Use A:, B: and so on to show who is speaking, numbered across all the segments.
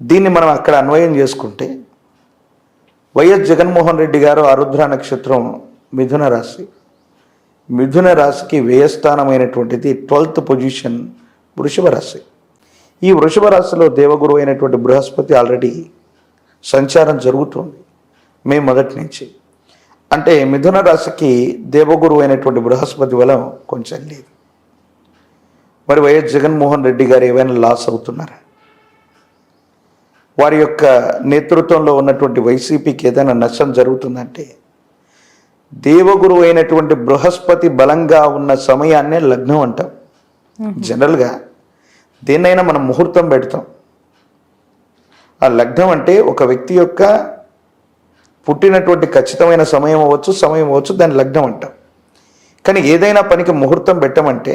A: దీన్ని మనం అక్కడ అన్వయం చేసుకుంటే వైఎస్ జగన్మోహన్ రెడ్డి గారు ఆరుద్ర నక్షత్రం మిథున రాశి, మిథున రాశికి వ్యయస్థానమైనటువంటిది 12th పొజిషన్ వృషభ రాశి. ఈ వృషభ రాశిలో దేవగురు అయినటువంటి బృహస్పతి ఆల్రెడీ సంచారం జరుగుతుంది మే మొదటి నుంచి. అంటే మిథున రాశికి దేవగురు అయినటువంటి బృహస్పతి బలం కొంచెం లేదు. మరి వైఎస్ జగన్మోహన్ రెడ్డి గారు ఏమైనా లాస్ అవుతున్నారా? వారి యొక్క నేతృత్వంలో ఉన్నటువంటి వైసీపీకి ఏదైనా నష్టం జరుగుతుందంటే దేవగురు అయినటువంటి బృహస్పతి బలంగా ఉన్న సమయాన్నే లగ్నం అంటాం. జనరల్గా దేన్నైనా మనం ముహూర్తం పెడతాం. ఆ లగ్నం అంటే ఒక వ్యక్తి యొక్క పుట్టినటువంటి ఖచ్చితమైన సమయం అవ్వచ్చు, దాన్ని లగ్నం అంటాం. కానీ ఏదైనా పనికి ముహూర్తం పెట్టమంటే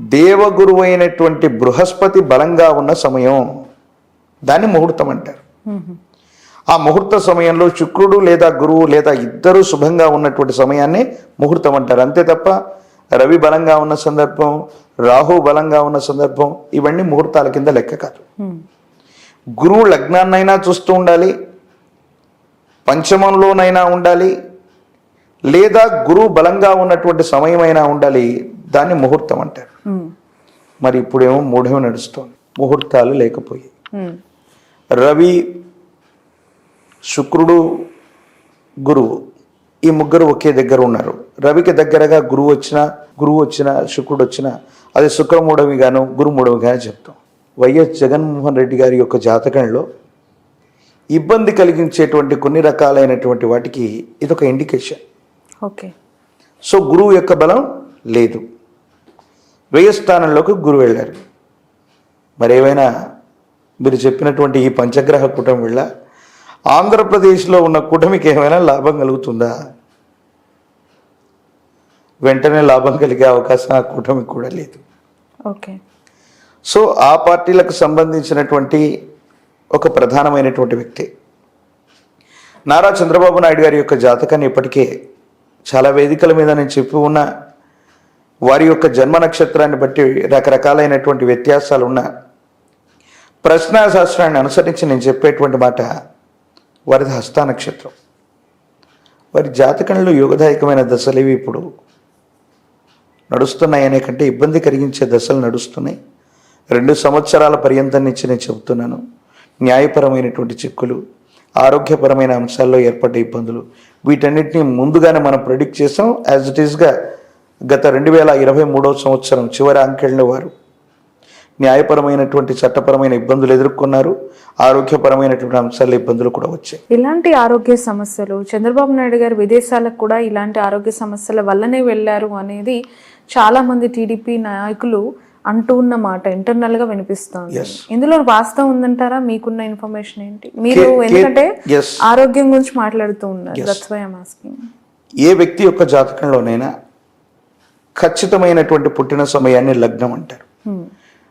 A: దేవగురు అయినటువంటి బృహస్పతి బలంగా ఉన్న సమయం, దాన్ని ముహూర్తం అంటారు. ఆ ముహూర్త సమయంలో శుక్రుడు లేదా గురువు లేదా ఇద్దరు శుభంగా ఉన్నటువంటి సమయాన్ని ముహూర్తం అంటారు. అంతే తప్ప రవి బలంగా ఉన్న సందర్భం, రాహు బలంగా ఉన్న సందర్భం ఇవన్నీ ముహూర్తాల కింద లెక్క కాదు. గురువు లగ్నాన్నైనా చూస్తూ ఉండాలి, పంచమంలోనైనా ఉండాలి, లేదా గురువు బలంగా ఉన్నటువంటి సమయమైనా ఉండాలి, దాన్ని ముహూర్తం అంటారు. మరి ఇప్పుడేమో మూఢమే నడుస్తుంది, ముహూర్తాలు లేకపోయాయి. రవి, శుక్రుడు, గురువు ఈ ముగ్గురు ఒకే దగ్గర ఉన్నారు. రవికి దగ్గరగా గురువు వచ్చినా శుక్రుడు వచ్చినా అది శుక్రమూఢమి గాను గురుమూఢమి గాను చెప్తాం. వైఎస్ జగన్మోహన్ రెడ్డి గారి యొక్క జాతకంలో ఇబ్బంది కలిగించేటువంటి కొన్ని రకాలైనటువంటి వాటికి ఇదొక ఇండికేషన్.
B: ఓకే.
A: సో గురువు యొక్క బలం లేదు, వ్యయస్థానంలోకి గురువు వెళ్ళారు. మరేమైనా మీరు చెప్పినటువంటి ఈ పంచగ్రహ కూటమి వల్ల ఆంధ్రప్రదేశ్లో ఉన్న కూటమికి ఏమైనా లాభం కలుగుతుందా? వెంటనే లాభం కలిగే అవకాశం ఆ కూటమికి కూడా లేదు.
B: ఓకే.
A: సో ఆ పార్టీలకు సంబంధించినటువంటి ఒక ప్రధానమైనటువంటి వ్యక్తి నారా చంద్రబాబు నాయుడు గారి యొక్క జాతకాన్ని ఇప్పటికే చాలా వేదికల మీద నేను చెప్పి ఉన్న వారి యొక్క జన్మ నక్షత్రాన్ని బట్టి రకరకాలైనటువంటి వ్యత్యాసాలు ఉన్న ప్రశ్నాశాస్త్రాన్ని అనుసరించి నేను చెప్పేటువంటి మాట వారిది హస్త నక్షత్రం. వారి జాతకంలో యోగదాయకమైన దశలు ఇవి ఇప్పుడు నడుస్తున్నాయి అనే కంటే ఇబ్బంది కలిగించే దశలు నడుస్తున్నాయి. 2 సంవత్సరాల పర్యంతం నుంచి నేను చెబుతున్నాను. న్యాయపరమైనటువంటి చిక్కులు, ఆరోగ్యపరమైన అంశాల్లో ఏర్పడ్డ ఇబ్బందులు, వీటన్నిటిని ముందుగానే మనం ప్రెడిక్ట్ చేసాం. యాజ్ ఇట్ ఈస్గా గత 2023 సంవత్సరం చివరి అంకెళ్ళ వారు న్యాయపరమైనటువంటి చట్టపరమైన ఇబ్బందులు ఎదుర్కొన్నారు. ఆరోగ్యపరమైనటువంటి అంశాల ఇబ్బందులు కూడా వచ్చాయి.
B: ఇలాంటి ఆరోగ్య సమస్యలు చంద్రబాబు నాయుడు గారు విదేశాలకు కూడా ఇలాంటి ఆరోగ్య సమస్యల వల్లనే వెళ్ళారు అనేది చాలా మంది టీడీపీ నాయకులు అంటూ ఉన్న మాట ఇంటర్నల్ గా వినిపిస్తోంది. ఇందులో వాస్తవం ఉందంటారా? మీకున్న ఇన్ఫర్మేషన్ ఏంటి? మీరు ఎందుకంటే ఆరోగ్యం గురించి మాట్లాడుతూ ఉన్నారు.
A: ఏ వ్యక్తి యొక్క జాతకంలోనైనా ఖచ్చితమైనటువంటి పుట్టిన సమయాన్ని లగ్నం అంటారు.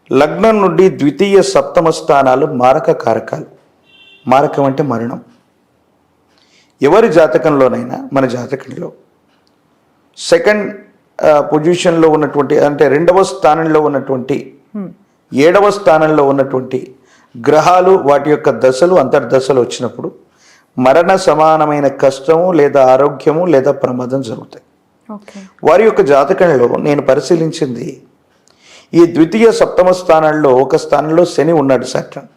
A: లగ్నం నుండి ద్వితీయ సప్తమ స్థానాలు మారక కారకాలు. మారకం అంటే మరణం. ఎవరి జాతకంలోనైనా మన జాతకంలో సెకండ్ పొజిషన్లో ఉన్నటువంటి అంటే 2వ స్థానంలో ఉన్నటువంటి 7వ స్థానంలో ఉన్నటువంటి గ్రహాలు వాటి యొక్క దశలు అంతర్దశలు వచ్చినప్పుడు మరణ సమానమైన కష్టము లేదా ఆరోగ్యము లేదా ప్రమాదం జరుగుతాయి. వారి యొక్క జాతకంలో నేను పరిశీలించింది ఈ ద్వితీయ సప్తమ స్థానాల్లో ఒక స్థానంలో శని ఉన్నాడు సాటర్న్.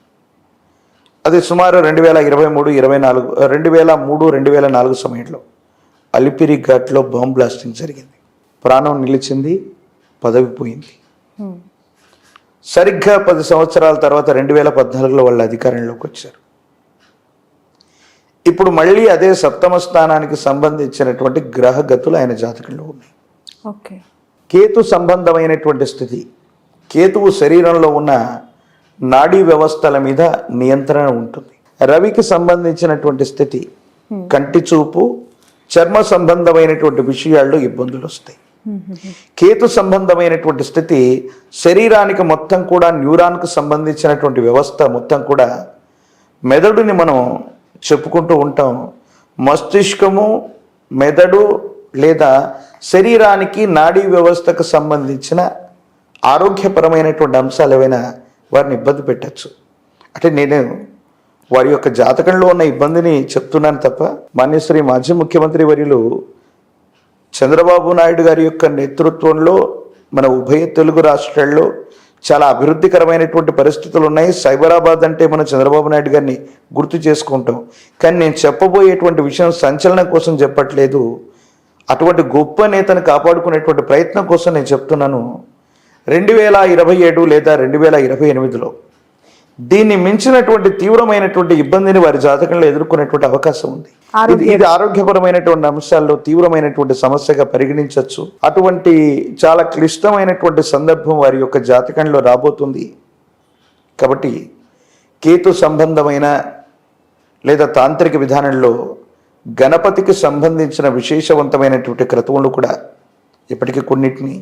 A: అది సుమారు 2003-2004 సమయంలో అలిపిరి ఘాట్లో బాంబ్ బ్లాస్టింగ్ జరిగింది. ప్రాణం నిలిచింది, పదవి పోయింది. సరిగ్గా 10 సంవత్సరాల తర్వాత 2014లో వాళ్ళు అధికారంలోకి వచ్చారు. ఇప్పుడు మళ్ళీ అదే సప్తమ స్థానానికి సంబంధించినటువంటి గ్రహగతులు ఆయన జాతకంలో ఉన్నాయి. కేతు సంబంధమైనటువంటి స్థితి, కేతువు శరీరంలో ఉన్న నాడీ వ్యవస్థల మీద నియంత్రణ ఉంటుంది. రవికి సంబంధించినటువంటి స్థితి కంటి చూపు, చర్మ సంబంధమైనటువంటి విషయాల్లో ఇబ్బందులు వస్తాయి. కేతు సంబంధమైనటువంటి స్థితి శరీరానికి మొత్తం కూడా న్యూరాన్కు సంబంధించినటువంటి వ్యవస్థ మొత్తం కూడా మెదడుని మనం చెప్పుకుంటూ ఉంటాం. మస్తిష్కము, మెదడు లేదా శరీరానికి నాడీ వ్యవస్థకు సంబంధించిన ఆరోగ్యపరమైనటువంటి అంశాలు ఏవైనా వారిని ఇబ్బంది పెట్టచ్చు. అంటే నేను వారి యొక్క జాతకంలో ఉన్న ఇబ్బందిని చెప్తున్నాను తప్ప మాన్యశ్రీ మాజీ ముఖ్యమంత్రి వర్యులు చంద్రబాబు నాయుడు గారి యొక్క నేతృత్వంలో మన ఉభయ తెలుగు రాష్ట్రాల్లో చాలా అభివృద్ధికరమైనటువంటి పరిస్థితులు ఉన్నాయి. సైబరాబాద్ అంటే మనం చంద్రబాబు నాయుడు గారిని గుర్తు చేసుకుంటాం. కానీ నేను చెప్పబోయేటువంటి విషయం సంచలనం కోసం చెప్పట్లేదు, అటువంటి గొప్ప నేతను కాపాడుకునేటువంటి ప్రయత్నం కోసం నేను చెప్తున్నాను. 2027 లేదా 2028లో దీన్ని మించినటువంటి తీవ్రమైనటువంటి ఇబ్బందిని వారి జాతకంలో ఎదుర్కొనేటువంటి అవకాశం ఉంది. ఇది ఆరోగ్యపరమైనటువంటి అంశాల్లో తీవ్రమైనటువంటి సమస్యగా పరిగణించవచ్చు. అటువంటి చాలా క్లిష్టమైనటువంటి సందర్భం వారి యొక్క జాతకంలో రాబోతుంది. కాబట్టి కేతు సంబంధమైన లేదా తాంత్రిక విధానంలో గణపతికి సంబంధించిన విశేషవంతమైనటువంటి క్రతువులు కూడా ఇప్పటికీ కొన్నిటిని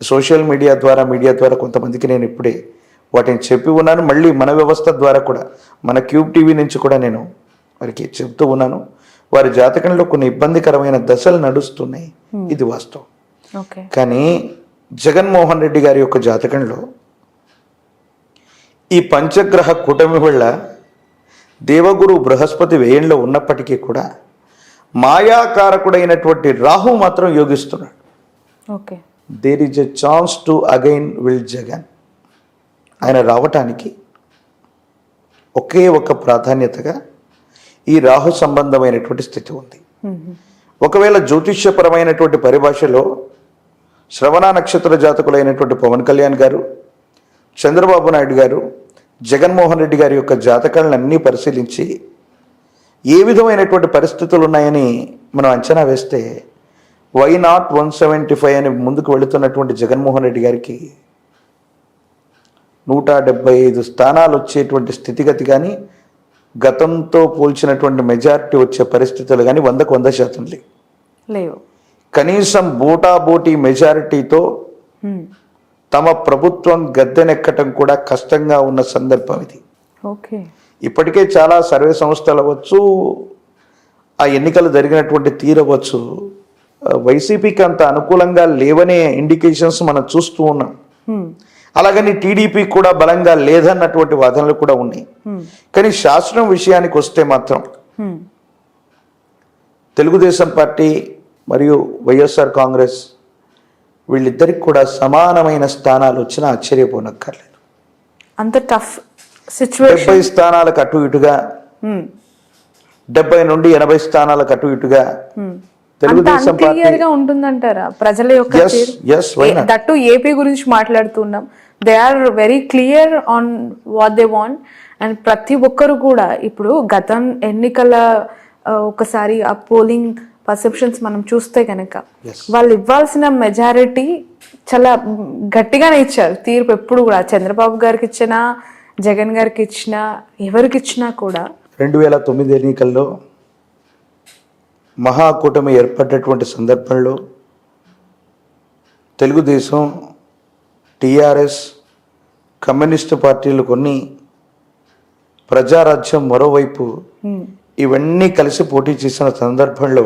A: సోషల్ మీడియా ద్వారా కొంతమందికి నేను ఇప్పుడే వాటిని చెప్పి ఉన్నాను. మళ్ళీ మన వ్యవస్థ ద్వారా కూడా మన క్యూబ్ టీవీ నుంచి కూడా నేను వారికి చెప్తూ ఉన్నాను. వారి జాతకంలో కొన్ని ఇబ్బందికరమైన దశలు నడుస్తున్నాయి, ఇది వాస్తవం. కానీ జగన్మోహన్ రెడ్డి గారి యొక్క జాతకంలో ఈ పంచగ్రహ కూటమి వల్ల దేవగురు బృహస్పతి వ్యయంలో ఉన్నప్పటికీ కూడా మాయాకారకుడైనటువంటి రాహు మాత్రం యోగిస్తున్నాడు. There is a chance to again will Jagan. ఆయన రావటానికి ఒకే ఒక ప్రాధాన్యతగా ఈ రాహు సంబంధమైనటువంటి స్థితి ఉంది. ఒకవేళ జ్యోతిష్యపరమైనటువంటి పరిభాషలో శ్రవణ నక్షత్ర జాతకులైనటువంటి పవన్ కళ్యాణ్ గారు, చంద్రబాబు నాయుడు గారు, జగన్మోహన్ రెడ్డి గారి యొక్క జాతకాలను అన్నీ పరిశీలించి ఏ విధమైనటువంటి పరిస్థితులు ఉన్నాయని మనం అంచనా వేస్తే వై నాట్ 175 అని ముందుకు వెళుతున్నటువంటి జగన్మోహన్ రెడ్డి గారికి 175 స్థానాలు వచ్చేటువంటి స్థితిగతి కానీ గతంతో పోల్చినటువంటి మెజారిటీ వచ్చే పరిస్థితులు కానీ 100% లేవు. కనీసం బోటాబోటీ మెజారిటీతో తమ ప్రభుత్వం గద్దెనెక్కటం కూడా కష్టంగా ఉన్న సందర్భం ఇది. ఇప్పటికే చాలా సర్వే సంస్థలు అవ్వచ్చు, ఆ ఎన్నికలు జరిగినటువంటి తీరవచ్చు వైసీపీకి అంత అనుకూలంగా లేవనే ఇండికేషన్స్ మనం చూస్తూ ఉన్నాం. అలాగని టీడీపీ కూడా బలంగా లేదన్నటువంటి వాదనలు కూడా ఉన్నాయి. కానీ శాసనం విషయానికి వస్తే మాత్రం తెలుగుదేశం పార్టీ మరియు వైఎస్ఆర్ కాంగ్రెస్ వీళ్ళిద్దరికి కూడా సమానమైన స్థానాలు వచ్చినా ఆశ్చర్యపోనక్కర్లేదు.
B: అంత టఫ్ సిచ్యువేషన్.
A: 70 స్థానాలకు అటు ఇటుగా, 70 నుండి 80 స్థానాలకు అటు ఇటుగా తెలుగుదేశం
B: పార్టీ ఉంటుందంటారా? ప్రజల యొక్క దట్టు ఏపీ గురించి మాట్లాడుతున్నాం. They are very clear on what they want. And ప్రతి ఒక్కరు కూడా ఇప్పుడు గతం ఎన్నికల ఒకసారి ఆ పోలింగ్ పర్సెప్షన్స్ మనం చూస్తే కనుక వాళ్ళు ఇవ్వాల్సిన మెజారిటీ చాలా గట్టిగానే ఇచ్చారు తీర్పు. ఎప్పుడు కూడా చంద్రబాబు గారికి ఇచ్చినా, జగన్ గారికి ఇచ్చినా, ఎవరికి ఇచ్చినా కూడా
A: 2009 ఎన్నికల్లో మహాకూటమి ఏర్పడ్డటువంటి సందర్భంలో తెలుగుదేశం, టీఆర్ఎస్, కమ్యూనిస్టు పార్టీలు కొన్ని, ప్రజారాజ్యం మరోవైపు ఇవన్నీ కలిసి పోటీ చేసిన సందర్భంలో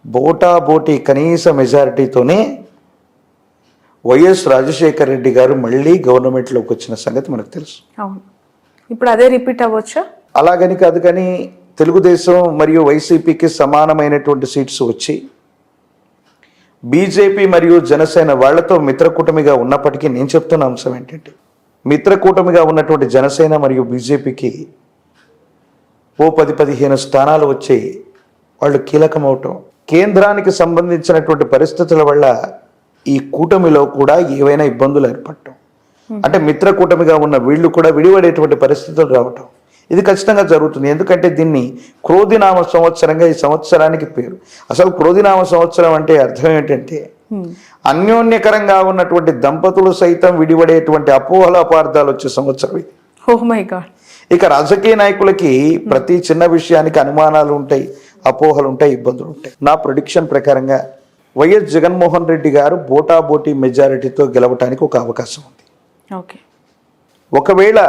A: బోటాబోటీ కనీస మెజారిటీతోనే వైఎస్ రాజశేఖర రెడ్డి గారు మళ్ళీ గవర్నమెంట్లోకి వచ్చిన సంగతి మనకు తెలుసు.
B: ఇప్పుడు అదే రిపీట్ అవ్వచ్చా?
A: అలాగని కాదు, కానీ తెలుగుదేశం మరియు వైసీపీకి సమానమైనటువంటి సీట్స్ వచ్చి బీజేపీ మరియు జనసేన వాళ్లతో మిత్రకూటమిగా ఉన్నప్పటికీ నేను చెప్తున్న అంశం ఏంటంటే మిత్రకూటమిగా ఉన్నటువంటి జనసేన మరియు బీజేపీకి ఓ 10-15 స్థానాలు వచ్చి వాళ్ళు కీలకమవటం, కేంద్రానికి సంబంధించినటువంటి పరిస్థితుల వల్ల ఈ కూటమిలో కూడా ఏవైనా ఇబ్బందులు ఏర్పడటం, అంటే మిత్రకూటమిగా ఉన్న వీళ్ళు కూడా విడిపడేటువంటి పరిస్థితులు రావటం, ఇది ఖచ్చితంగా జరుగుతుంది. ఎందుకంటే దీన్ని క్రోధినామ సంవత్సరంగా ఈ సంవత్సరానికి పేరు. అసలు క్రోధినామ సంవత్సరం అంటే అర్థం ఏంటంటే అన్యోన్యకరంగా ఉన్నటువంటి దంపతులు సైతం విడిపడేటువంటి అపోహల అపార్థాలు వచ్చే సంవత్సరం ఇది.
B: Oh my god.
A: ఇక రాజకీయ నాయకులకి ప్రతి చిన్న విషయానికి అనుమానాలు ఉంటాయి, అపోహలు ఉంటాయి, ఇబ్బందులు ఉంటాయి. నా ప్రిడిక్షన్ ప్రకారంగా వైఎస్ జగన్మోహన్ రెడ్డి గారు బోటాబోటీ మెజారిటీతో గెలవటానికి ఒక అవకాశం ఉంది. ఒకవేళ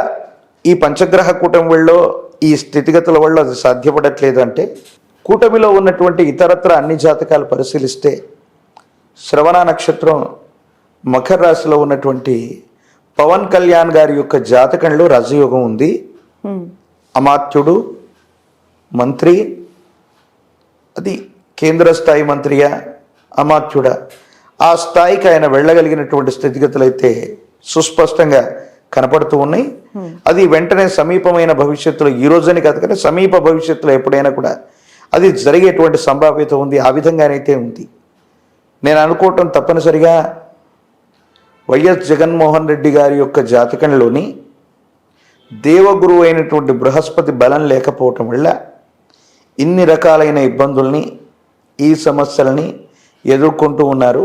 A: ఈ పంచగ్రహ కూటమిలో ఈ స్థితిగతుల వల్ల అది సాధ్యపడట్లేదు అంటే కూటమిలో ఉన్నటువంటి ఇతరత్ర అన్ని జాతకాలు పరిశీలిస్తే శ్రవణ నక్షత్రం మకర రాశిలో ఉన్నటువంటి పవన్ కళ్యాణ్ గారి యొక్క జాతకంలో రజయోగం ఉంది. అమాత్యుడు మంత్రి, అది కేంద్ర స్థాయి మంత్రియా అమాత్యుడా, ఆ స్థాయికి ఆయన వెళ్ళగలిగినటువంటి స్థితిగతులు అయితే సుస్పష్టంగా కనపడుతూ ఉన్నాయి. అది వెంటనే సమీపమైన భవిష్యత్తులో, ఈ రోజుని కాదు కానీ సమీప భవిష్యత్తులో ఎప్పుడైనా కూడా అది జరిగేటువంటి సంభావ్యత ఉంది. ఆ విధంగానైతే ఉంది. నేను అనుకోవటం తప్పనిసరిగా వైఎస్ జగన్మోహన్ రెడ్డి గారి యొక్క జాతకంలోని దేవగురువు అయినటువంటి బృహస్పతి బలం లేకపోవటం వల్ల ఇన్ని రకాలైన ఇబ్బందుల్ని, ఈ సమస్యలని ఎదుర్కొంటూ ఉన్నారు.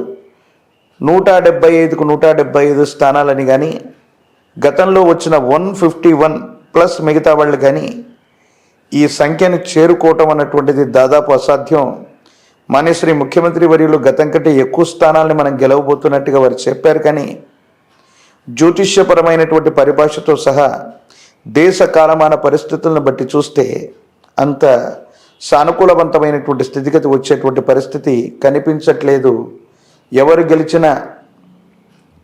A: 175కు 175 స్థానాలని కానీ, గతంలో వచ్చిన 151 ప్లస్ మిగతా వాళ్ళు కానీ ఈ సంఖ్యను చేరుకోవటం అన్నటువంటిది దాదాపు అసాధ్యం. మాన్యశ్రీ ముఖ్యమంత్రి వర్యులు గతం కంటే ఎక్కువ స్థానాలని మనం గెలవబోతున్నట్టుగా వారు చెప్పారు. కానీ జ్యోతిష్యపరమైనటువంటి పరిభాషతో సహా దేశ కాలమాన పరిస్థితులను బట్టి చూస్తే అంత సానుకూలవంతమైనటువంటి స్థితిగతి వచ్చేటువంటి పరిస్థితి కనిపించట్లేదు. ఎవరు గెలిచినా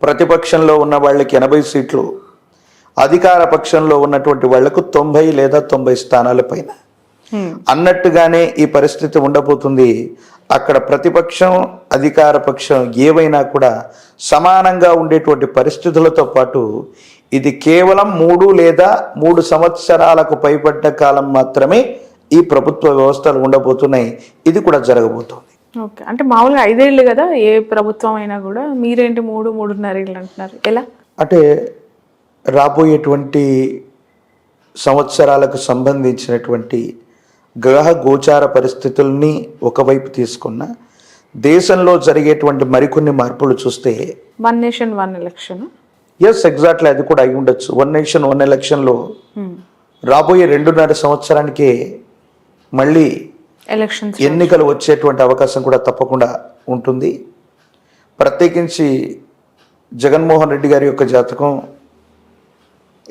A: ప్రతిపక్షంలో ఉన్న వాళ్ళకి 80 సీట్లు, అధికార పక్షంలో ఉన్నటువంటి వాళ్లకు 90 లేదా 90 స్థానాల పైన అన్నట్టుగానే ఈ పరిస్థితి ఉండబోతుంది. అక్కడ ప్రతిపక్షం అధికార పక్షం ఏవైనా కూడా సమానంగా ఉండేటువంటి పరిస్థితులతో పాటు ఇది కేవలం 3 లేదా 3 సంవత్సరాలకు పైబడ్డ కాలం మాత్రమే ఈ ప్రభుత్వ వ్యవస్థలు ఉండబోతున్నాయి. ఇది కూడా జరగబోతోంది.
B: ఓకే, అంటే మామూలుగా 5 ఏళ్ళు కదా ఏ ప్రభుత్వం అయినా కూడా, మీరేంటి 3-3.5 ఏళ్ళు అంటున్నారు, ఎలా?
A: అంటే రాబోయేటువంటి సంవత్సరాలకు సంబంధించినటువంటి గ్రహ గోచార పరిస్థితుల్ని ఒకవైపు తీసుకున్న దేశంలో జరిగేటువంటి మరికొన్ని మార్పులు చూస్తే
B: 1 నేషన్ 1 ఎలక్షన్,
A: ఎస్ ఎగ్జాక్ట్లీ అది కూడా అయి ఉండొచ్చు. 1 నేషన్ 1 ఎలక్షన్లో రాబోయే 2.5 సంవత్సరానికి మళ్ళీ ఎన్నికలు వచ్చేటువంటి అవకాశం కూడా తప్పకుండా ఉంటుంది. ప్రత్యేకించి జగన్మోహన్ రెడ్డి గారి యొక్క జాతకం,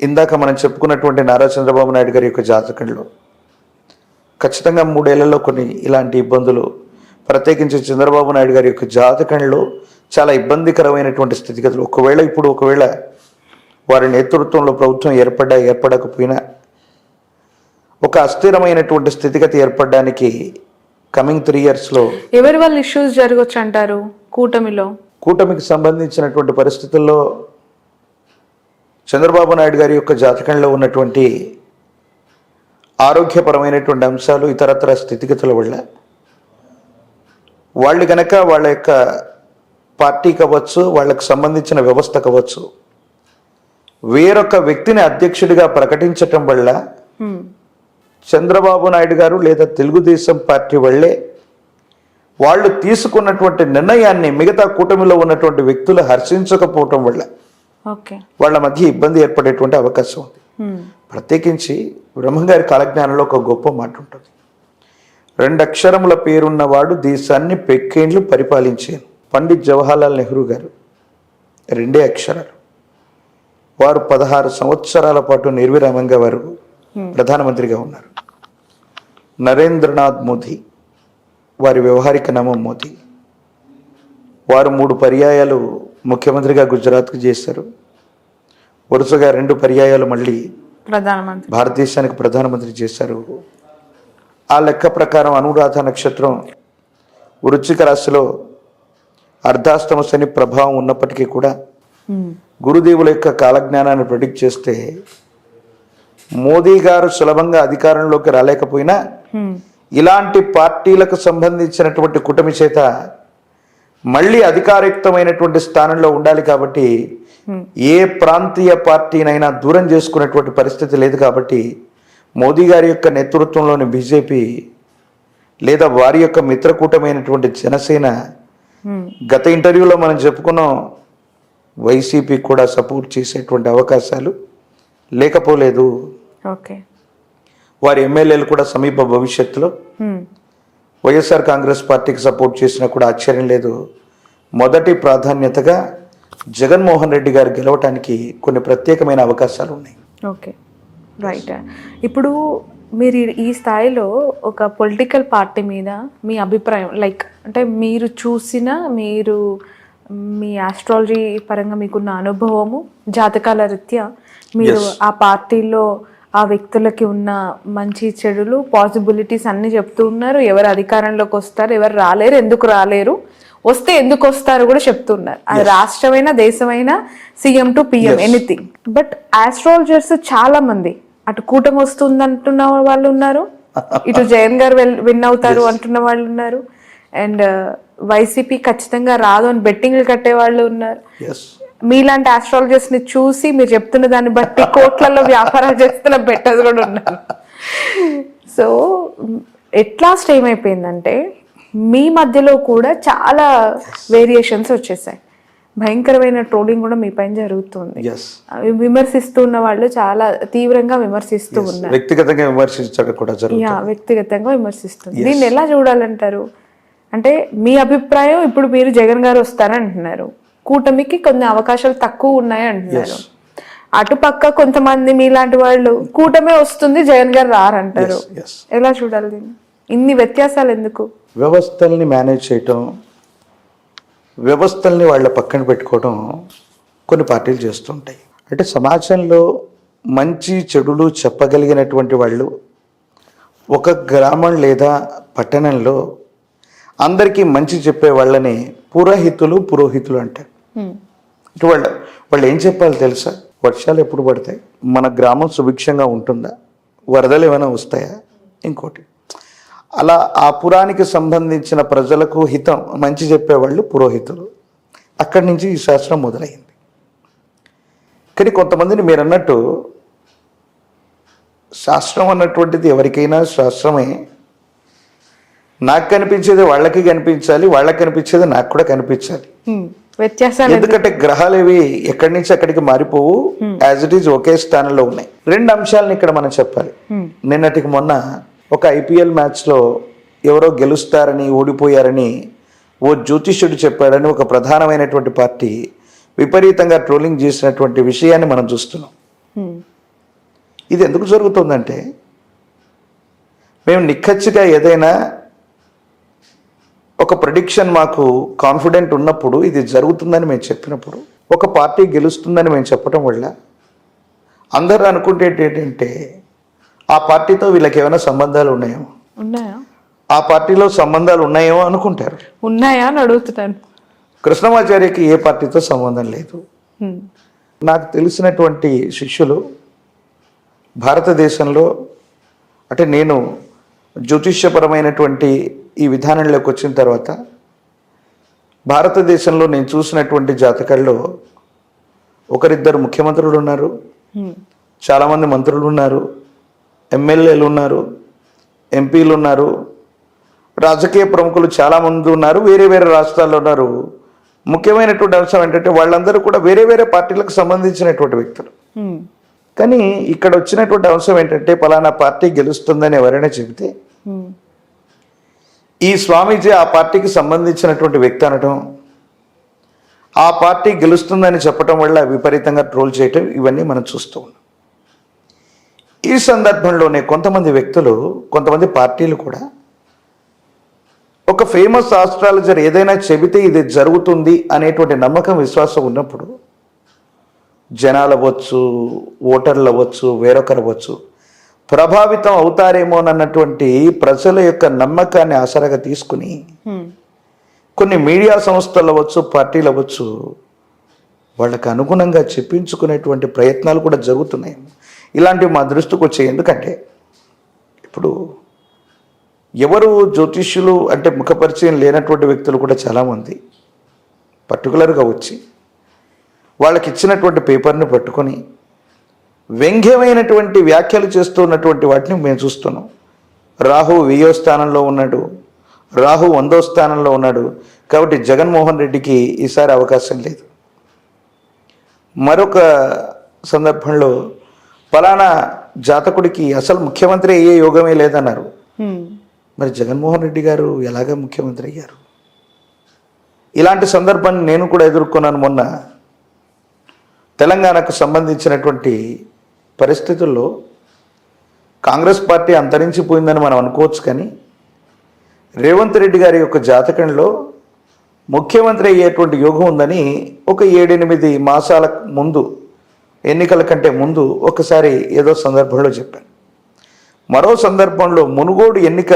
A: ఇందాక మనం చెప్పుకున్నటువంటి నారా చంద్రబాబు నాయుడు గారి యొక్క జాతకంలో ఖచ్చితంగా 3 ఏళ్లలో కొన్ని ఇలాంటి ఇబ్బందులు, ప్రత్యేకించి చంద్రబాబు నాయుడు గారి యొక్క జాతకంలో చాలా ఇబ్బందికరమైనటువంటి స్థితిగతులు, ఒకవేళ వారి నేతృత్వంలో ప్రభుత్వం ఏర్పడకపోయినా ఒక అస్థిరమైనటువంటి స్థితిగతి ఏర్పడడానికి కమింగ్ 3 ఇయర్స్లో
B: ఎవరి వల్ల ఇష్యూస్ జరగవచ్చు అంటారు? కూటమికి
A: సంబంధించినటువంటి పరిస్థితుల్లో చంద్రబాబు నాయుడు గారి యొక్క జాతకంలో ఉన్నటువంటి ఆరోగ్యపరమైనటువంటి అంశాలు, ఇతరత్ర స్థితిగతుల వల్ల వాళ్ళు కనుక వాళ్ళ యొక్క పార్టీ కావచ్చు, వాళ్ళకు సంబంధించిన వ్యవస్థ కావచ్చు, వేరొక వ్యక్తిని అధ్యక్షుడిగా ప్రకటించటం వల్ల చంద్రబాబు నాయుడు గారు లేదా తెలుగుదేశం పార్టీ వాళ్ళే వాళ్ళు తీసుకున్నటువంటి నిర్ణయాన్ని మిగతా కూటమిలో ఉన్నటువంటి వ్యక్తులు హర్షించకపోవటం వల్ల వాళ్ళ మధ్య ఇబ్బంది ఏర్పడేటువంటి అవకాశం ఉంది. ప్రత్యేకించి బ్రహ్మంగారి కాలజ్ఞానంలో ఒక గొప్ప మాట ఉంటుంది. 2 అక్షరముల పేరున్నవాడు దేశాన్ని పెక్కేండ్లు పరిపాలించాను. పండిత్ జవహర్లాల్ నెహ్రూ గారు 2 అక్షరాలు. వారు 16 సంవత్సరాల పాటు నిర్విరామంగా వారు ప్రధానమంత్రిగా ఉన్నారు. నరేంద్రనాథ్ మోదీ, వారి వ్యవహారిక నామం మోదీ, వారు 3 పర్యాయాలు ముఖ్యమంత్రిగా గుజరాత్కు చేశారు. వరుసగా 2 పర్యాయాలు మళ్ళీ భారతదేశానికి ప్రధానమంత్రి చేశారు. ఆ లెక్క ప్రకారం అనురాధ నక్షత్రం వృశ్చిక రాశిలో అర్ధాష్టమ శని ప్రభావం ఉన్నప్పటికీ కూడా గురుదేవుల యొక్క కాలజ్ఞానాన్ని ప్రెడిక్ట్ చేస్తే మోదీ గారు సులభంగా అధికారంలోకి రాలేకపోయినా ఇలాంటి పార్టీలకు సంబంధించినటువంటి కూటమి చేత మళ్ళీ అధికారయుక్తమైనటువంటి స్థానంలో ఉండాలి. కాబట్టి ఏ ప్రాంతీయ పార్టీనైనా దూరం చేసుకునేటువంటి పరిస్థితి లేదు. కాబట్టి మోదీ గారి యొక్క నేతృత్వంలోని బీజేపీ లేదా వారి యొక్క మిత్రకూటమైనటువంటి జనసేన, గత ఇంటర్వ్యూలో మనం చెప్పుకున్నాం, వైసీపీ కూడా సపోర్ట్ చేసేటువంటి అవకాశాలు లేకపోలేదు. వారి ఎమ్మెల్యేలు కూడా సమీప భవిష్యత్తులో వైఎస్ఆర్ కాంగ్రెస్ పార్టీకి సపోర్ట్ చేసినా కూడా ఆశ్చర్యం లేదు. మొదటి ప్రాధాన్యతగా జగన్మోహన్ రెడ్డి గారు గెలవటానికి కొన్ని ప్రత్యేకమైన అవకాశాలు ఉన్నాయి.
B: Okay, right. ఇప్పుడు మీరు ఈ స్థాయిలో ఒక పొలిటికల్ పార్టీ మీద మీ అభిప్రాయం, లైక్ అంటే మీరు చూసిన, మీరు మీ ఆస్ట్రాలజీ పరంగా మీకున్న అనుభవము, జాతకాల రీత్యా మీరు ఆ పార్టీలో ఆ వ్యక్తులకి ఉన్న మంచి చెడులు పాసిబిలిటీస్ అన్ని చెప్తూ ఉన్నారు. ఎవరు అధికారంలోకి వస్తారు, ఎవరు రాలేరు, ఎందుకు రాలేరు, వస్తే ఎందుకు వస్తారు కూడా చెప్తున్నారు. అది రాష్ట్రమైనా దేశమైనా, CM to PM anything. But astrologers చాలా మంది అటు కూటమి వస్తుంది అంటున్న వాళ్ళు ఉన్నారు, ఇటు జగన్ గారు విన్ అవుతారు అంటున్న వాళ్ళు ఉన్నారు, అండ్ వైసీపీ ఖచ్చితంగా రాదు అని బెట్టింగ్లు కట్టే వాళ్ళు ఉన్నారు. మీలాంటి ఆస్ట్రాలజర్స్ ని చూసి మీరు చెప్తున్న దాన్ని బట్టి కోట్లలో వ్యాపారాలు చేస్తున్న బెట్టర్స్ కూడా ఉన్నారు. సో ఎట్లాస్ట్ ఏమైపోయిందంటే మీ మధ్యలో కూడా చాలా వేరియేషన్స్ వచ్చేసాయి. భయంకరమైన ట్రోలింగ్ కూడా మీ పైన జరుగుతుంది. విమర్శిస్తున్న వాళ్ళు చాలా తీవ్రంగా విమర్శిస్తూ ఉన్నారు.
A: వ్యక్తిగతంగా విమర్శించడం కూడా జరుగుతుంది.
B: వ్యక్తిగతంగా విమర్శిస్తుంది. దీన్ని ఎలా చూడాలంటారు? అంటే మీ అభిప్రాయం, ఇప్పుడు మీరు జగన్ గారు వస్తారంటున్నారు, కూటమికి కొన్ని అవకాశాలు తక్కువ ఉన్నాయి అంటున్నారు. అటుపక్క కొంతమంది మీలాంటి వాళ్ళు కూటమే వస్తుంది జగన్ గారు రారంటారు. ఎలా చూడాలి దీన్ని? ఇన్ని వ్యత్యాసాలు ఎందుకు?
A: వ్యవస్థల్ని మేనేజ్ చేయటం, వ్యవస్థల్ని వాళ్ళ పక్కన పెట్టుకోవడం కొన్ని పార్టీలు చేస్తుంటాయి. అంటే సమాజంలో మంచి చెడులు చెప్పగలిగినటువంటి వాళ్ళు ఒక గ్రామం లేదా పట్టణంలో అందరికీ మంచి చెప్పే వాళ్ళని పురోహితులు అంటారు. అంటే వాళ్ళు ఏం చెప్పాలి తెలుసా? వర్షాలు ఎప్పుడు పడతాయి, మన గ్రామం సుభిక్షంగా ఉంటుందా, వరదలు ఏమైనా వస్తాయా, ఇంకోటి అలా ఆ పురానికి సంబంధించిన ప్రజలకు హితం మంచి చెప్పేవాళ్ళు పురోహితులు. అక్కడి నుంచి ఈ శాస్త్రం మొదలైంది. కానీ కొంతమందిని మీరు అన్నట్టు శాస్త్రం అన్నటువంటిది ఎవరికైనా శాస్త్రమే. నాకు కనిపించేది వాళ్ళకి కనిపించాలి, వాళ్ళకి కనిపించేది నాకు కూడా కనిపించాలి.
B: వ్యత్యాసాలు
A: ఎందుకంటే గ్రహాలు ఇవి ఎక్కడి నుంచి అక్కడికి మారిపోవు, యాజ్ ఇట్ ఈజ్ ఒకే స్థానంలో ఉన్నాయి. రెండు అంశాలను ఇక్కడ మనం చెప్పాలి. నిన్నటికి మొన్న ఒక ఐపీఎల్ మ్యాచ్లో ఎవరో గెలుస్తారని ఓడిపోయారని ఓ జ్యోతిష్యుడు చెప్పాడని ఒక ప్రధానమైనటువంటి పార్టీ విపరీతంగా ట్రోలింగ్ చేసినటువంటి విషయాన్ని మనం చూస్తున్నాం. ఇది ఎందుకు జరుగుతుందంటే, మేము నిక్కచ్చిగా ఏదైనా ఒక ప్రెడిక్షన్ మాకు కాన్ఫిడెంట్ ఉన్నప్పుడు, ఇది జరుగుతుందని మేము చెప్పినప్పుడు, ఒక పార్టీ గెలుస్తుందని మేము చెప్పడం వల్ల అందరూ అనుకుంటేది ఏంటంటే ఆ పార్టీతో వీళ్ళకి ఏమైనా సంబంధాలు ఉన్నాయేమో, ఆ పార్టీలో సంబంధాలు ఉన్నాయేమో అనుకుంటారు.
B: ఉన్నాయా అని అడుగుతున్నాను.
A: కృష్ణమాచార్యకి ఏ పార్టీతో సంబంధం లేదు. నాకు తెలిసినటువంటి శిష్యులు భారతదేశంలో, అంటే నేను జ్యోతిష్యపరమైనటువంటి ఈ విధానంలోకి వచ్చిన తర్వాత భారతదేశంలో నేను చూసినటువంటి జాతకాల్లో ఒకరిద్దరు ముఖ్యమంత్రులు ఉన్నారు, చాలామంది మంత్రులు ఉన్నారు, ఎమ్మెల్యేలు ఉన్నారు, ఎంపీలు ఉన్నారు, రాజకీయ ప్రముఖులు చాలామంది ఉన్నారు, వేరే వేరే రాష్ట్రాల్లో ఉన్నారు. ముఖ్యమైనటువంటి అంశం ఏంటంటే వాళ్ళందరూ కూడా వేరే వేరే పార్టీలకు సంబంధించినటువంటి వ్యక్తులు. కానీ ఇక్కడ వచ్చినటువంటి అంశం ఏంటంటే పలానా పార్టీ గెలుస్తుందని ఎవరైనా చెబితే ఈ స్వామీజీ ఆ పార్టీకి సంబంధించినటువంటి వ్యక్తి అనటం, ఆ పార్టీ గెలుస్తుందని చెప్పటం వల్ల విపరీతంగా ట్రోల్ చేయటం, ఇవన్నీ మనం చూస్తూ ఉన్నాం. ఈ సందర్భంలోనే కొంతమంది వ్యక్తులు, కొంతమంది పార్టీలు కూడా ఒక ఫేమస్ ఆస్ట్రాలజర్ ఏదైనా చెబితే ఇది జరుగుతుంది అనేటువంటి నమ్మకం, విశ్వాసం ఉన్నప్పుడు జనాలు అవ్వచ్చు, ఓటర్లు అవ్వచ్చు, వేరొకరు అవ్వచ్చు, ప్రభావితం అవుతారేమోనన్నటువంటి ప్రజల యొక్క నమ్మకాన్ని ఆసరాగా తీసుకుని కొన్ని మీడియా సంస్థలు అవ్వచ్చు, పార్టీలు అవ్వచ్చు, వాళ్ళకు అనుగుణంగా చెప్పించుకునేటువంటి ప్రయత్నాలు కూడా జరుగుతున్నాయి. ఇలాంటివి మా దృష్టికి వచ్చాయి. ఎందుకంటే ఇప్పుడు ఎవరు జ్యోతిష్యులు అంటే ముఖపరిచయం లేనటువంటి వ్యక్తులు కూడా చాలామంది పర్టికులర్గా వచ్చి వాళ్ళకి ఇచ్చినటువంటి పేపర్ని పట్టుకొని వ్యంగ్యమైనటువంటి వ్యాఖ్యలు చేస్తున్నటువంటి వాటిని మేము చూస్తున్నాం. రాహు 10వ స్థానంలో ఉన్నాడు, రాహు 100వ స్థానంలో ఉన్నాడు, కాబట్టి జగన్మోహన్ రెడ్డికి ఈసారి అవకాశం లేదు. మరొక సందర్భంలో ఫలానా జాతకుడికి అసలు ముఖ్యమంత్రి అయ్యే యోగమే లేదన్నారు. మరి జగన్మోహన్ రెడ్డి గారు ఎలాగ ముఖ్యమంత్రి అయ్యారు? ఇలాంటి సందర్భాన్ని నేను కూడా ఎదుర్కొన్నాను. మొన్న తెలంగాణకు సంబంధించినటువంటి పరిస్థితుల్లో కాంగ్రెస్ పార్టీ అంతరించిపోయిందని మనం అనుకోవచ్చు, కానీ రేవంత్ రెడ్డి గారి యొక్క జాతకంలో ముఖ్యమంత్రి అయ్యేటువంటి యోగం ఉందని ఒక 7-8 మాసాల ముందు, ఎన్నికల కంటే ముందు ఒకసారి ఏదో సందర్భంలో చెప్పాను. మరో సందర్భంలో మునుగోడు ఎన్నిక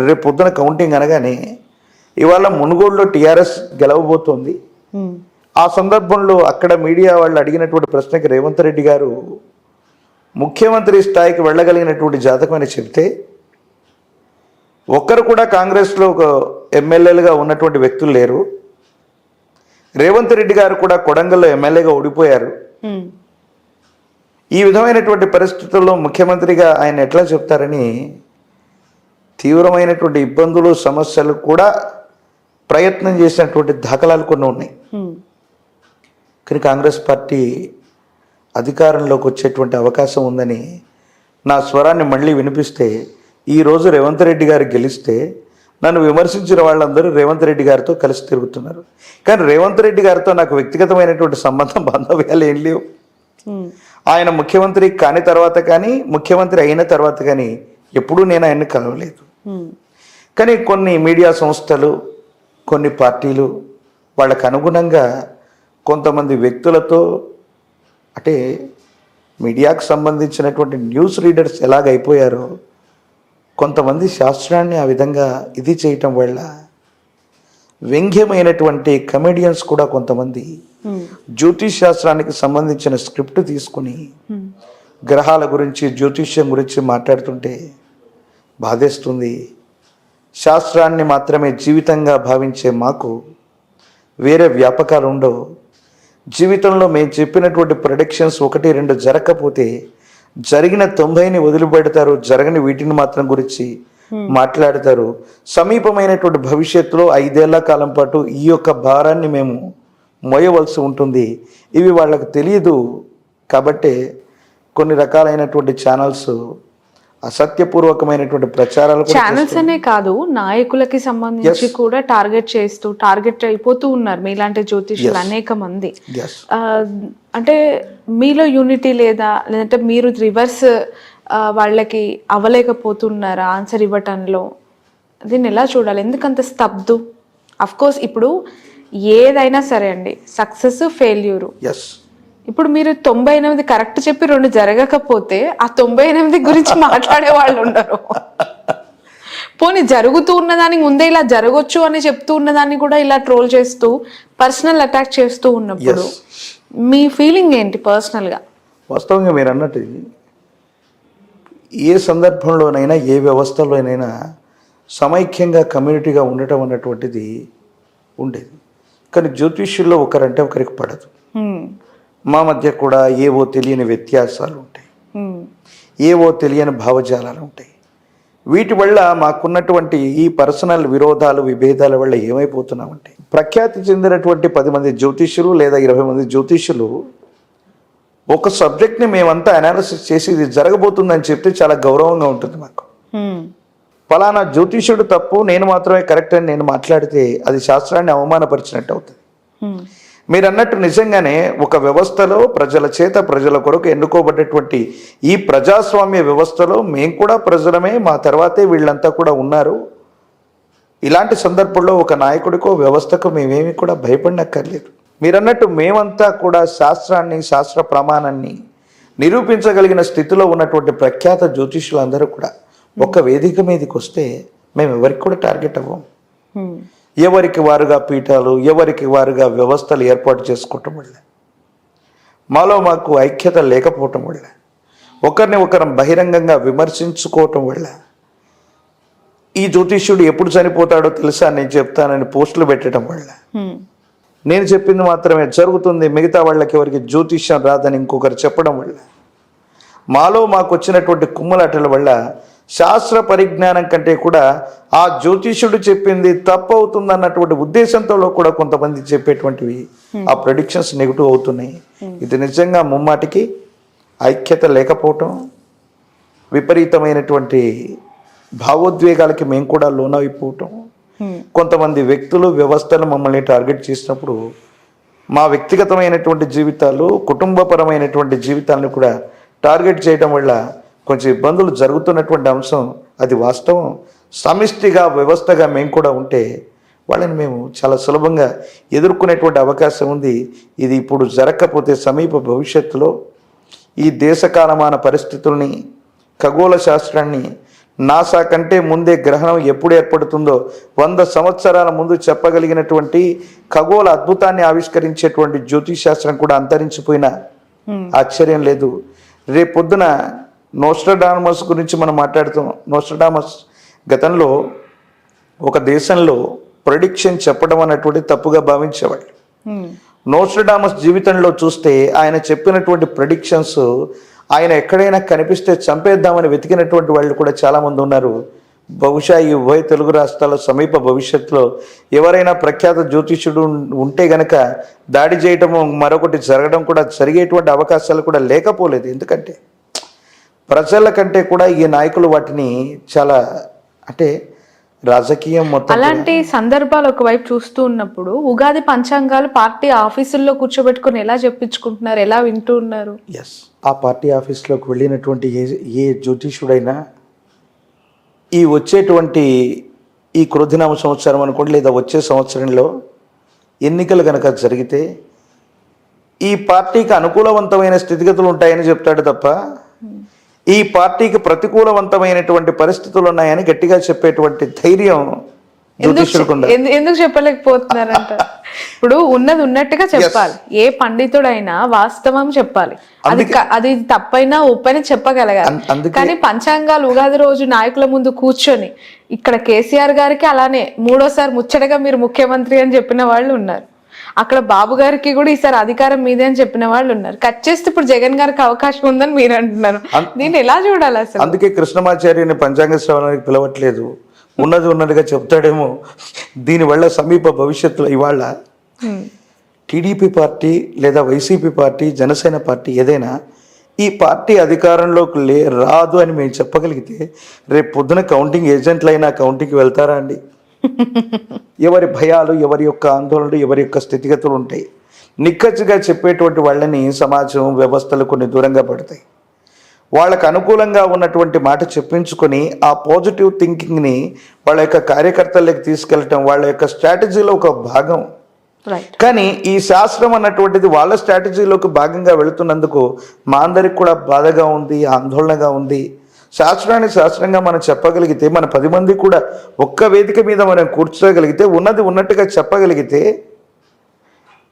A: రేపు పొద్దున కౌంటింగ్ అనగానే ఇవాళ మునుగోడులో టీఆర్ఎస్ గెలవబోతోంది. ఆ సందర్భంలో అక్కడ మీడియా వాళ్ళు అడిగినటువంటి ప్రశ్నకి రేవంత్ రెడ్డి గారు ముఖ్యమంత్రి స్థాయికి వెళ్ళగలిగినటువంటి జాతకం అని చెప్తే, ఒక్కరు కూడా కాంగ్రెస్లో ఒక ఎమ్మెల్యేలుగా ఉన్నటువంటి వ్యక్తులు లేరు. రేవంత్ రెడ్డి గారు కూడా కొడంగల్లో ఎమ్మెల్యేగా ఓడిపోయారు. ఈ విధమైనటువంటి పరిస్థితుల్లో ముఖ్యమంత్రిగా ఆయన ఎట్లా చెప్తారని తీవ్రమైనటువంటి ఇబ్బందులు, సమస్యలు కూడా ప్రయత్నం చేసినటువంటి దాఖలాలు కొన్ని ఉన్నాయి. కానీ కాంగ్రెస్ పార్టీ అధికారంలోకి వచ్చేటువంటి అవకాశం ఉందని నా స్వరాన్ని మళ్ళీ వినిపిస్తే, ఈరోజు రేవంత్ రెడ్డి గారు గెలిస్తే నన్ను విమర్శించిన వాళ్ళందరూ రేవంత్ రెడ్డి గారితో కలిసి తిరుగుతున్నారు. కానీ రేవంత్ రెడ్డి గారితో నాకు వ్యక్తిగతమైనటువంటి సంబంధం, బాంధవ్యాలు ఏం లేవు. ఆయన ముఖ్యమంత్రి కాని తర్వాత కానీ, ముఖ్యమంత్రి అయిన తర్వాత కానీ ఎప్పుడూ నేను ఆయన్ని కలవలేదు. కానీ కొన్ని మీడియా సంస్థలు, కొన్ని పార్టీలు వాళ్ళకు అనుగుణంగా కొంతమంది వ్యక్తులతో, అంటే మీడియాకు సంబంధించినటువంటి న్యూస్ రీడర్స్ ఎలాగైపోయారో, కొంతమంది శాస్త్రాన్ని ఆ విధంగా ఇది చేయటం వల్ల వ్యంగ్యమైనటువంటి కమెడియన్స్ కూడా కొంతమంది జ్యోతిష్ శాస్త్రానికి సంబంధించిన స్క్రిప్ట్ తీసుకుని గ్రహాల గురించి, జ్యోతిష్యం గురించి మాట్లాడుతుంటే బాధేస్తుంది. శాస్త్రాన్ని మాత్రమే జీవితంగా భావించే మాకు వేరే వ్యాపకాలు ఉండవు. జీవితంలో మేము చెప్పినటువంటి ప్రొడిక్షన్స్ 1-2 జరగకపోతే జరిగిన 90ని వదిలిపెడతారు, జరగని వీటిని మాత్రం గురించి మాట్లాడతారు. సమీపమైనటువంటి భవిష్యత్తులో 5 ఏళ్ల కాలం పాటు ఈ యొక్క భారాన్ని మేము మోయవలసి ఉంటుంది. ఇవి వాళ్ళకు తెలియదు. కాబట్టి కొన్ని రకాలైనటువంటి ఛానల్స్ అసత్యపూర్వకమైనటువంటి ప్రచారాలు,
B: ఛానల్స్ అనే కాదు, నాయకులకి సంబంధించి కూడా టార్గెట్ అయిపోతూ ఉన్నారు మీలాంటి జ్యోతిష్యులు అనేక మంది. అంటే మీలో యూనిటీ లేదా, లేదంటే మీరు రివర్స్ వాళ్ళకి అవ్వలేకపోతున్నారా ఆన్సర్ ఇవ్వటంలో? దీన్ని ఎలా చూడాలి? ఎందుకంత స్తబ్దు? అఫ్ కోర్స్ ఇప్పుడు ఏదైనా సరే అండి, సక్సెస్, ఫెయిల్యూరు. ఇప్పుడు మీరు 98 కరెక్ట్ చెప్పి 2 జరగకపోతే ఆ 98 గురించి మాట్లాడే వాళ్ళు ఉండరు. పోనీ జరుగుతూ ఉన్నదానికి ముందే ఇలా జరగచ్చు అని చెప్తూ ఉన్నదాన్ని కూడా ఇలా ట్రోల్ చేస్తూ, పర్సనల్ అటాక్ చేస్తూ ఉన్నప్పుడు మీ ఫీలింగ్ ఏంటి పర్సనల్గా?
A: వాస్తవంగా మీరు అన్నట్టు ఏ సందర్భంలోనైనా, ఏ వ్యవస్థలోనైనా సమైక్యంగా కమ్యూనిటీగా ఉండటం అన్నటువంటిది ఉండేది. కానీ జ్యోతిష్యుల్లో ఒకరంటే ఒకరికి పడదు. మా మధ్య కూడా ఏవో తెలియని వ్యత్యాసాలు ఉంటాయి, ఏవో తెలియని భావజాలాలు ఉంటాయి. వీటి వల్ల మాకున్నటువంటి ఈ పర్సనల్ విరోధాలు, విభేదాల వల్ల ఏమైపోతున్నామంటే, ప్రఖ్యాతి చెందినటువంటి 10 మంది జ్యోతిష్యులు లేదా 20 మంది జ్యోతిష్యులు ఒక సబ్జెక్ట్ని మేమంతా అనాలిసిస్ చేసి ఇది జరగబోతుందని చెప్తే చాలా గౌరవంగా ఉంటుంది మాకు. ఫలానా జ్యోతిష్యుడు తప్పు, నేను మాత్రమే కరెక్ట్ అని నేను మాట్లాడితే అది శాస్త్రాన్ని అవమానపరిచినట్టు అవుతుంది. మీరు అన్నట్టు నిజంగానే ఒక వ్యవస్థలో ప్రజల చేత, ప్రజల కొరకు ఎన్నుకోబడ్డటువంటి ఈ ప్రజాస్వామ్య వ్యవస్థలో మేము కూడా ప్రజలమే, మా తర్వాతే వీళ్ళంతా కూడా ఉన్నారు. ఇలాంటి సందర్భంలో ఒక నాయకుడికో వ్యవస్థకు మేమేమి కూడా భయపడనక్కర్లేదు. మీరు అన్నట్టు మేమంతా కూడా శాస్త్రాన్ని, శాస్త్ర ప్రమాణాన్ని నిరూపించగలిగిన స్థితిలో ఉన్నటువంటి ప్రఖ్యాత జ్యోతిష్యులందరూ కూడా ఒక వేదిక మీదకి వస్తే మేము ఎవరికి కూడా టార్గెట్ అవ్వం. ఎవరికి వారుగా పీఠాలు, ఎవరికి వారుగా వ్యవస్థలు ఏర్పాటు చేసుకోవటం వల్ల, మాలో మాకు ఐక్యత లేకపోవటం వల్ల, ఒకరిని ఒకరం బహిరంగంగా విమర్శించుకోవటం వల్ల, ఈ జ్యోతిష్యుడు ఎప్పుడు చనిపోతాడో తెలుసా నేను చెప్తానని పోస్టులు పెట్టడం వల్ల, నేను చెప్పింది మాత్రమే జరుగుతుంది, మిగతా వాళ్ళకి ఎవరికి జ్యోతిష్యం రాదని ఇంకొకరు చెప్పడం వల్ల, మాలో మాకు వచ్చినటువంటి కుమ్ములాటల వల్ల శాస్త్ర పరిజ్ఞానం కంటే కూడా ఆ జ్యోతిష్యుడు చెప్పింది తప్పు అవుతుంది అన్నటువంటి ఉద్దేశంతో కూడా కొంతమంది చెప్పేటువంటివి ఆ ప్రెడిక్షన్స్ నెగిటివ్ అవుతున్నాయి. ఇది నిజంగా ముమ్మాటికి ఐక్యత లేకపోవటం, విపరీతమైనటువంటి భావోద్వేగాలకి మేము కూడా లోనైపోవటం, కొంతమంది వ్యక్తులు, వ్యవస్థలు మమ్మల్ని టార్గెట్ చేసినప్పుడు మా వ్యక్తిగతమైనటువంటి జీవితాలు, కుటుంబపరమైనటువంటి జీవితాలను కూడా టార్గెట్ చేయడం వల్ల కొంచెం ఇబ్బందులు జరుగుతున్నటువంటి అంశం అది వాస్తవం. సమిష్టిగా, వ్యవస్థగా మేము కూడా ఉంటే వాళ్ళని మేము చాలా సులభంగా ఎదుర్కొనేటువంటి అవకాశం ఉంది. ఇది ఇప్పుడు జరగకపోతే సమీప భవిష్యత్తులో ఈ దేశకాలమాన పరిస్థితుల్ని, ఖగోళ శాస్త్రాన్ని, నాసా కంటే ముందే గ్రహణం ఎప్పుడు ఏర్పడుతుందో 100 సంవత్సరాల ముందు చెప్పగలిగినటువంటి ఖగోళ అద్భుతాన్ని ఆవిష్కరించేటువంటి జ్యోతిశాస్త్రం కూడా అంతరించిపోయినా ఆశ్చర్యం లేదు. రేపొద్దున నోస్ట్రాడామస్ గురించి మనం మాట్లాడుతాం. నోస్ట్రాడామస్ గతంలో ఒక దేశంలో ప్రెడిక్షన్ చెప్పడం అన్నటువంటి తప్పుగా భావించేవాళ్ళు. నోస్ట్రాడామస్ జీవితంలో చూస్తే ఆయన చెప్పినటువంటి ప్రెడిక్షన్స్ ఆయన ఎక్కడైనా కనిపిస్తే చంపేద్దామని వెతికినటువంటి వాళ్ళు కూడా చాలామంది ఉన్నారు. బహుశా ఈ ఉభయ తెలుగు రాష్ట్రాల సమీప భవిష్యత్తులో ఎవరైనా ప్రఖ్యాత జ్యోతిష్యుడు ఉంటే గనక దాడి చేయటము, మరొకటి జరగడం కూడా జరిగేటువంటి అవకాశాలు కూడా లేకపోలేదు. ఎందుకంటే ప్రజల కంటే కూడా ఈ నాయకులు వాటిని చాలా అంటే రాజకీయం మొత్తం.
B: అలాంటి సందర్భాలు ఒకవైపు చూస్తూ ఉన్నప్పుడు ఉగాది పంచాంగాలు పార్టీ ఆఫీసుల్లో కూర్చోబెట్టుకుని ఎలా చెప్పించుకుంటున్నారు, ఎలా వింటూ ఉన్నారు?
A: ఎస్, ఆ పార్టీ ఆఫీస్లోకి వెళ్ళినటువంటి ఏ జ్యోతిష్యుడైనా ఈ వచ్చేటువంటి ఈ క్రోధినామ సంవత్సరం అనుకోండి, లేదా వచ్చే సంవత్సరంలో ఎన్నికలు కనుక జరిగితే ఈ పార్టీకి అనుకూలవంతమైన స్థితిగతులు ఉంటాయని చెప్తాడు తప్ప ఈ పార్టీకి ప్రతికూలవంతమైనటువంటి పరిస్థితులు ఉన్నాయని గట్టిగా చెప్పేటువంటి ధైర్యం
B: ఎందుకు చెప్పలేకపోతున్నారంట? ఇప్పుడు ఉన్నది ఉన్నట్టుగా చెప్పాలి. ఏ పండితుడైనా వాస్తవం చెప్పాలి. అది తప్పైనా ఒప్పైనా చెప్పగలగాలి. కానీ పంచాంగాలు ఉగాది రోజు నాయకుల ముందు కూర్చొని ఇక్కడ కేసీఆర్ గారికి అలానే 3వ సారి ముచ్చటగా మీరు ముఖ్యమంత్రి అని చెప్పిన వాళ్ళు ఉన్నారు. అక్కడ బాబు గారికి కూడా ఈసారి అధికారం మీదే అని చెప్పిన వాళ్ళు ఉన్నారు. కట్ చేస్తే ఇప్పుడు జగన్ గారికి అవకాశం ఉందని మీరు అంటున్నారు. దీన్ని ఎలా చూడాలి అసలు?
A: అందుకే కృష్ణమాచార్యని పంచాంగ శ్రవణానికి పిలవట్లేదు. ఉన్నదిగా చెప్తాడేమో. దీనివల్ల సమీప భవిష్యత్తులో ఇవాళ టీడీపీ పార్టీ లేదా వైసీపీ పార్టీ, జనసేన పార్టీ ఏదైనా ఈ పార్టీ అధికారంలోకి రాదు అని మేము చెప్పగలిగితే రేపు పొద్దున కౌంటింగ్ ఏజెంట్లైనా కౌంటింగ్కి వెళ్తారా అండి? ఎవరి భయాలు, ఎవరి యొక్క ఆందోళనలు, ఎవరి యొక్క స్థితిగతులు ఉంటాయి. నిక్కచ్చిగా చెప్పేటువంటి వాళ్ళని సమాజం, వ్యవస్థలు కొన్ని దూరంగా పడతాయి. వాళ్ళకు అనుకూలంగా ఉన్నటువంటి మాట చెప్పించుకొని ఆ పాజిటివ్ థింకింగ్ని వాళ్ళ యొక్క కార్యకర్తలకు తీసుకెళ్ళటం వాళ్ళ యొక్క స్ట్రాటజీలో ఒక భాగం. కానీ ఈ శాస్త్రం అన్నటువంటిది వాళ్ళ స్ట్రాటజీలోకి భాగంగా వెళుతున్నందుకు మా అందరికి కూడా బాధగా ఉంది, ఆందోళనగా ఉంది. శాస్త్రాన్ని శాస్త్రంగా మనం చెప్పగలిగితే, మన 10 మంది కూడా ఒక్క వేదిక మీద మనం కూర్చోగలిగితే, ఉన్నది ఉన్నట్టుగా చెప్పగలిగితే,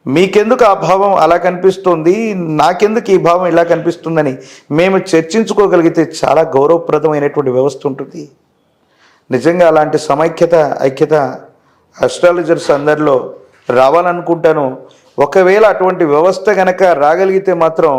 A: మీకెందుకు ఆ భావం అలా కనిపిస్తుంది, నాకెందుకు ఈ భావం ఇలా కనిపిస్తుందని మేము చర్చించుకోగలిగితే చాలా గౌరవప్రదమైనటువంటి వ్యవస్థ ఉంటుంది. నిజంగా అలాంటి సమైక్యత, ఐక్యత అస్ట్రాలజర్స్ అందరిలో రావాలనుకుంటాను. ఒకవేళ అటువంటి వ్యవస్థ గనక రాగలిగితే మాత్రం